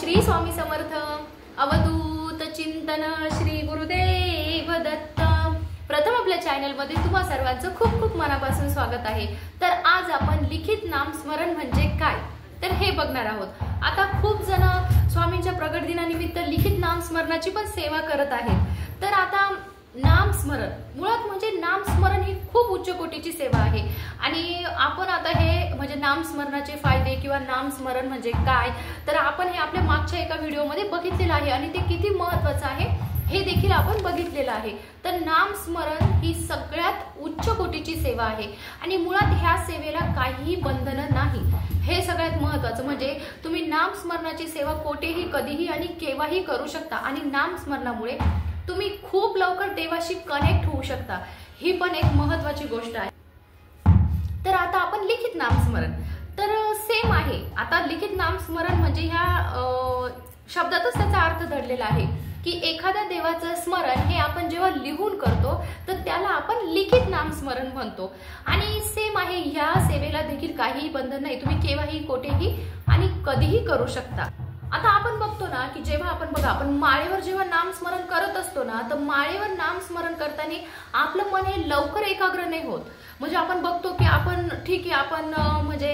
श्री स्वामी समर्थ अवधूत चिंतन श्री गुरुदेव दत्त। प्रथम आपल्या चॅनल मध्ये तुम्हा सर्वांचं खूप खूप मनापासून स्वागत आहे। तर आज आपण लिखित नामस्मरण म्हणजे काय तर हे बघणार आहोत। आता खूप जण स्वामींच्या प्रगट दिनानिमित्त लिखित नामस्मरणाची पण सेवा करत आहेत। तर आता नामस्मरण मुळात म्हणजे नामस्मरण ही खूप उच्च कोटीची सेवा आहे आणि आपण आता हे म्हणजे नामस्मरणाचे फायदे किंवा नामस्मरण म्हणजे काय तर आपण हे आपल्या मागच्या एका व्हिडिओमध्ये बघितलेलं आहे आणि ते किती महत्त्वाचं आहे हे देखील आपण बघितलेलं आहे। तर नामस्मरण ही सगळ्यात उच्च कोटीची सेवा आहे आणि मुळात ह्या सेवेला काहीही बंधन नाही। हे सगळ्यात महत्त्वाचं म्हणजे तुम्ही नामस्मरणाची सेवा कोठेही कधीही आणि केव्हाही करू शकता आणि नामस्मरणामुळे तुम्ही खूप लवकर देवाशी कनेक्ट होऊ शकता। ही पण एक महत्त्वाची गोष्ट आहे। तर आता आपण लिखित नामस्मरण तर सेम आहे। आता लिखित नामस्मरण म्हणजे ह्या शब्दातच त्याचा अर्थ दडलेला आहे की एखाद्या देवाचं स्मरण हे आपण जेव्हा लिहून करतो तर त्याला आपण लिखित नामस्मरण म्हणतो आणि सेम आहे। ह्या सेवेला देखील काहीही बंधन नाही, तुम्ही केव्हाही कोठेही आणि कधीही करू शकता। आता आपण बघतो ना की जेव्हा आपण माळेवर जेव्हा नामस्मरण करत असतो ना तर माळेवर नामस्मरण करताना आपलं मन हे लवकर एकाग्र नाही होत। म्हणजे आपण बघतो की आपण ठीक आहे आपण म्हणजे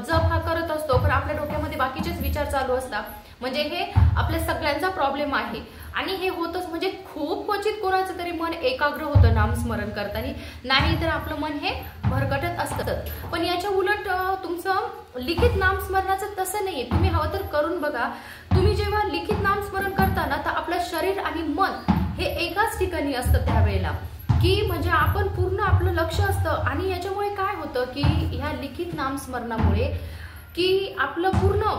जप हा करत असतो पण आपल्या डोक्यामध्ये बाकीचेच विचार चालू असतात। म्हणजे हे आपल्या सगळ्यांचा प्रॉब्लेम आहे आणि हे होतच म्हणजे खूप क्वचित कोणाचं तरी मन एकाग्र होतं नामस्मरण करताना, नाही तर आपलं मन हे भरकटत असतं। पण याच्या उलट तुमचं लिखित नामस्मरणाचं तसं नाहीये। तुम्ही हवं तर करून बघा। तुम्ही जेव्हा लिखित नामस्मरण करता ना तर आपलं शरीर आणि मन हे एकाच ठिकाणी असतं त्यावेळेला की म्हणजे आपण पूर्ण आपलं लक्ष असतं आणि याच्यामुळे काय होतं की ह्या लिखित नामस्मरणामुळे की आपलं पूर्ण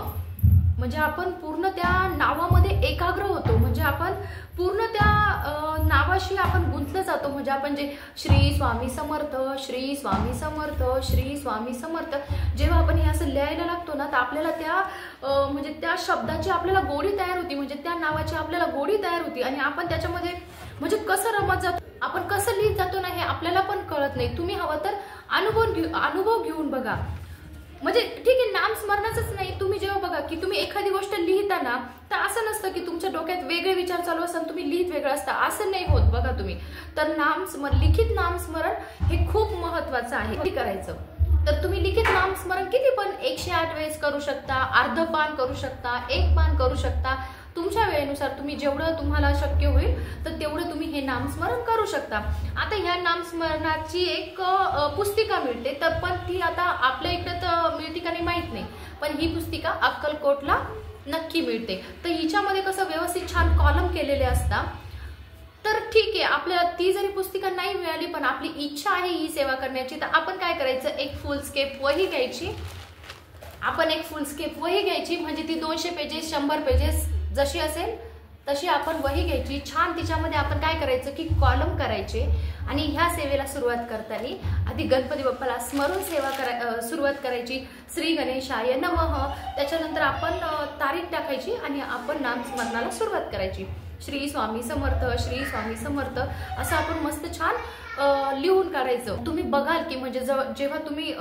म्हणजे आपण पूर्ण त्या नावामध्ये एकाग्र होतो। म्हणजे आपण पूर्ण त्या नावाशी आपण गुंतलं जातो। म्हणजे आपण जे श्री स्वामी समर्थ श्री स्वामी समर्थ श्री स्वामी समर्थ जेव्हा आपण हे असं लिहायला लागतो ना तर आपल्याला त्या म्हणजे त्या शब्दाची आपल्याला गोडी तयार होती, म्हणजे त्या नावाची आपल्याला गोडी तयार होती आणि आपण त्याच्यामध्ये म्हणजे कसं रमत जातो, आपण कसं लिहित जातो ना हे आपल्याला पण कळत नाही। तुम्ही हवं तर अनुभव घेऊन बघा। म्हणजे ठीक आहे नामस्मरणाचंच नाही, तुम्ही जेव्हा बघा की तुम्ही एखादी गोष्ट लिहिता ना तर असं नसतं की तुमच्या डोक्यात वेगळे विचार चालू असतात तुम्ही लिहित वेगळं असतं, असं नाही होत बघा तुम्ही। तर लिखित नामस्मरण हे खूप महत्त्वाचं आहे करायचं। तर तुम्ही लिखित नामस्मरण किती पण 108 वेळेस करू शकता, अर्ध पान करू शकता, एक पान करू शकता, तुमच्या वेळेनुसार तुम्ही जेवढं तुम्हाला शक्य होईल तर तेवढं तुम्ही हे नामस्मरण करू शकता। आता ह्या नामस्मरणाची एक पुस्तिका मिळते तर पण ती आता आपल्या इकडे तर मिळते का नाही माहित नाही, पण ही पुस्तिका अक्कलकोटला नक्की मिळते। तर हिच्यामध्ये कसं व्यवस्थित छान कॉलम केलेले असतात। तर ठीक आहे आपल्याला ती जरी पुस्तिका नाही मिळाली पण आपली इच्छा आहे ही सेवा करण्याची तर आपण काय करायचं, एक फुल स्केप वही घ्यायची। आपण एक फुल स्केप वही घ्यायची म्हणजे ती 200 पेजेस 100 पेजेस जशी असेल तशी आपण वही घ्यायची। छान तिच्यामध्ये आपण काय करायचं की कॉलम करायचे आणि ह्या सेवेला सुरुवात करताना आधी गणपती बाप्पाला स्मरून सेवा सुरुवात करायची, श्री गणेशाय नमः। त्याच्यानंतर आपण तारीख टाकायची आणि आपण नामस्मरणाला सुरुवात करायची, श्री स्वामी समर्थ श्री स्वामी समर्थ असं आपण मस्त छान लिहून काढायचं। तुम्ही बघाल की म्हणजे जेव्हा तुम्ही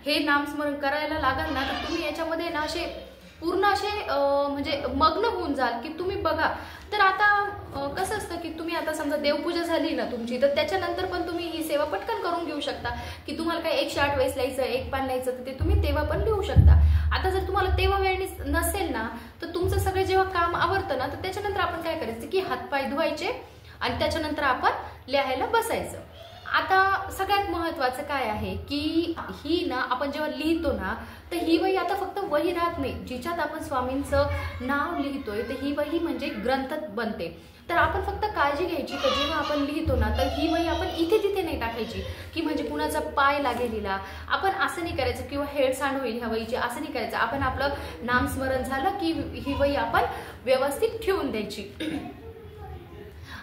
हे नामस्मरण करायला लागाल ना तर तुम्ही याच्यामध्ये ना असे पूर्ण असे म्हणजे मग्न होऊन जाल की तुम्ही बघा। तर आता कसं असतं की तुम्ही आता समजा देवपूजा झाली ना तुमची तर त्याच्यानंतर पण तुम्ही ही सेवा पटकन करून घेऊ शकता की तुम्हाला काय 108 वेळेस लिहायचं, एक पान लिहायचं तर ते तुम्ही तेव्हा पण लिहू शकता। आता जर तुम्हाला तेव्हा वेळ नसेल ना तर तुमचं सगळं जेव्हा काम आवरतं ना तर त्याच्यानंतर आपण काय करायचं की हातपाय धुवायचे आणि त्याच्यानंतर आपण लिहायला बसायचं। आता सगळ्यात महत्त्वाचं काय आहे की ही ना आपण जेव्हा लिहितो ना तर ही वही आता फक्त वही राहत नाही, जिच्यात आपण स्वामींचं नाव लिहितोय तर ही वही म्हणजे ग्रंथ बनते। तर आपण फक्त काळजी घ्यायची तर जेव्हा आपण लिहितो ना तर ही वही आपण इथे तिथे नाही टाकायची की म्हणजे कुणाचा पाय लागेल हिला, आपण असं नाही करायचं किंवा हेळसांड होईल ह्या वहीची, असं नाही करायचं। आपण आपलं नामस्मरण झालं की ही वही आपण व्यवस्थित ठेवून द्यायची।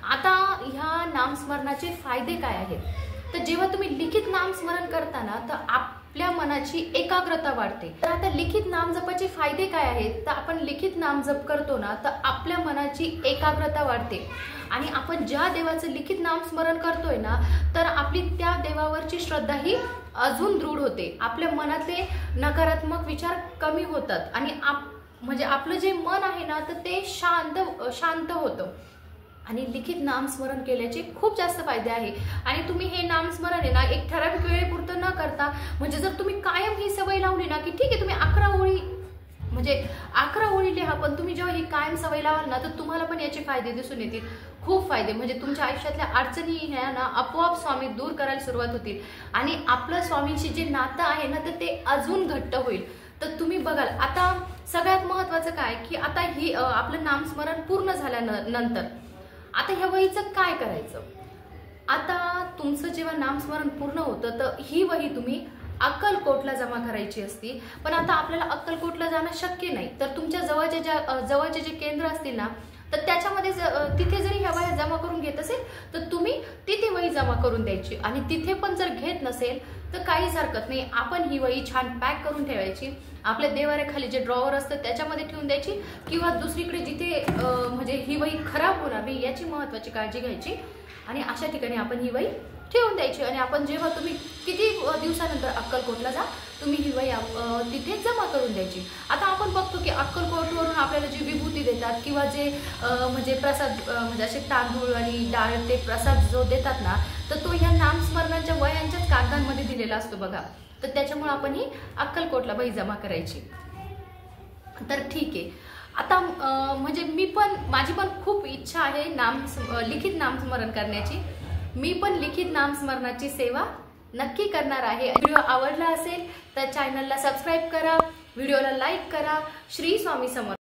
आता ह्या नामस्मरणाचे फायदे काय आहेत तर जेव्हा तुम्ही लिखित नामस्मरण करताना तर आपल्या मनाची एकाग्रता वाढते। तर आता लिखित नामजपाचे फायदे काय आहेत तर आपण लिखित नामजप करतो ना तर आपल्या मनाची एकाग्रता वाढते आणि आपण ज्या देवाचं लिखित नामस्मरण करतोय ना तर आपली त्या देवावरची श्रद्धा ही अजून दृढ होते। आपल्या मनातले नकारात्मक विचार कमी होतात आणि म्हणजे आपलं जे मन आहे ना तर ते शांत होतं आणि लिखित नामस्मरण केल्याचे खूप जास्त फायदे आहे। आणि तुम्ही हे नामस्मरण आहे ना एक ठराविक वेळेपुरतं न करता, म्हणजे जर तुम्ही कायम ही सवय लावली ना की ठीक आहे तुम्ही 11 ओळी म्हणजे 11 ओळी लिहा, पण तुम्ही जेव्हा ही कायम सवय लावाल ना तर तुम्हाला पण याचे फायदे दिसून येतील, खूप फायदे। म्हणजे तुमच्या आयुष्यातल्या अडचणी ह्या ना आपोआप स्वामी दूर करायला सुरुवात होतील आणि आपलं स्वामींशी जे नातं आहे ना तर ते अजून घट्ट होईल। तर तुम्ही बघाल आता सगळ्यात महत्त्वाचं काय की आता ही आपलं नामस्मरण पूर्ण झाल्यानंतर आता ह्या वहीचं काय करायचं। आता तुमचं जेव्हा नामस्मरण पूर्ण होतं तर ही वही तुम्ही अक्कलकोटला जमा करायची असती, पण आता आपल्याला अक्कलकोटला जाणं शक्य नाही, तर तुमच्या जवळचे जे केंद्र असतील ना तर त्याच्यामध्ये तिथे जरी ह्या वह्या जमा करून घेत असेल तर तुम्ही तिथे वही जमा करून द्यायची। आणि तिथे पण जर घेत नसेल तर काहीच हरकत नाही, आपण ही वही छान पॅक करून ठेवायची, आपल्या देवाऱ्याखाली जे ड्रॉवर असतं त्याच्यामध्ये ठेवून द्यायची, किंवा दुसरीकडे जिथे म्हणजे ही वही खराब होणार नाही याची महत्त्वाची काळजी घ्यायची आणि अशा ठिकाणी आपण ही वही ठेवून द्यायची। आणि आपण जेव्हा तुम्ही किती दिवसानंतर अक्कलकोटला जा तुम्ही ही वही तिथे जमा करून द्यायची। आता आपण बघतो की अक्कलकोटवरून आपल्याला जी विभूती देतात किंवा जे म्हणजे प्रसाद म्हणजे असे तांदूळ आणि डाळ ते प्रसाद जो देतात ना तर तो ह्या नामस्मरणाच्या वह्यांच्याच कागदांमध्ये दिलेला असतो बघा, तर त्याच्यामुळे आपण ही अक्कलकोटला वही जमा करायची। तर ठीक आहे, आता म्हणजे माझी पण खूप इच्छा आहे लिखित नामस्मरण करण्याची। मी पण लिखित नामस्मरणाची सेवा नक्की करणार आहे। व्हिडिओ आवडला असेल तर चॅनलला सबस्क्राईब करा, व्हिडिओला लाईक करा। श्री स्वामी समर्थ।